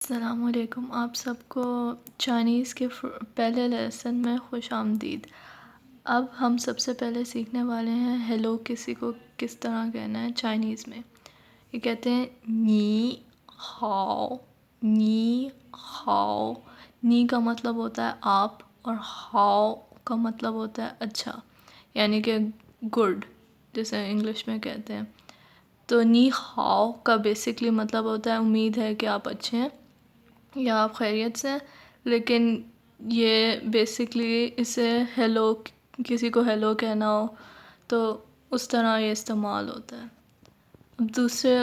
السلام علیکم، آپ سب کو چائنیز کے پہلے لیسن میں خوش آمدید۔ اب ہم سب سے پہلے سیکھنے والے ہیں ہیلو کسی کو کس طرح کہنا ہے چائنیز میں۔ یہ کہتے ہیں نی ہاؤ، نی ہاؤ۔ نی کا مطلب ہوتا ہے آپ اور ہاؤ کا مطلب ہوتا ہے اچھا، یعنی کہ گڈ جسے انگلش میں کہتے ہیں۔ تو نی ہاؤ کا بیسکلی مطلب ہوتا ہے امید ہے کہ آپ اچھے ہیں یا آپ خیریت سے ہیں، لیکن یہ بیسکلی اسے ہیلو، کسی کو ہیلو کہنا ہو تو اس طرح یہ استعمال ہوتا ہے۔ اب دوسرے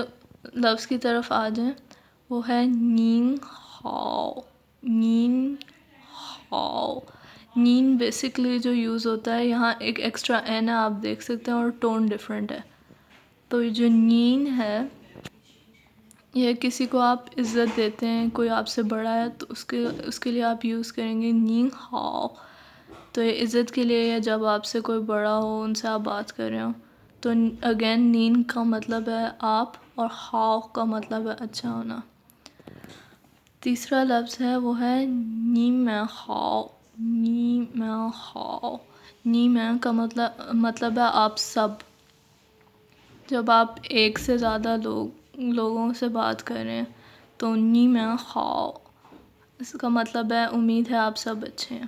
لفظ کی طرف آ جائیں، وہ ہے نین ہاؤ، نین ہاؤ۔ نین بیسکلی جو یوز ہوتا ہے، یہاں ایک ایکسٹرا این ہے آپ دیکھ سکتے ہیں اور ٹون ڈیفرنٹ ہے۔ تو یہ جو نین ہے، یہ کسی کو آپ عزت دیتے ہیں، کوئی آپ سے بڑا ہے تو اس کے لیے آپ یوز کریں گے نین ہاؤ۔ تو یہ عزت کے لیے یا جب آپ سے کوئی بڑا ہو، ان سے آپ بات کر رہے ہو، تو اگین نین کا مطلب ہے آپ اور ہاؤ کا مطلب ہے اچھا ہونا۔ تیسرا لفظ ہے وہ ہے نی میں ہاؤ، نی میں ہاؤ۔ نی میں کا مطلب ہے آپ سب۔ جب آپ ایک سے زیادہ لوگوں سے بات کر رہے ہیں تو نی میں ہاؤ، اس کا مطلب ہے امید ہے آپ سب اچھے ہیں۔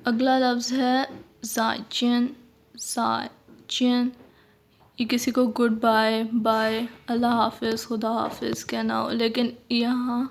اگلا لفظ ہے زائچین، زائچین۔ یہ کسی کو گڈ بائے، بائے، اللہ حافظ، خدا حافظ کہنا ہو، لیکن یہاں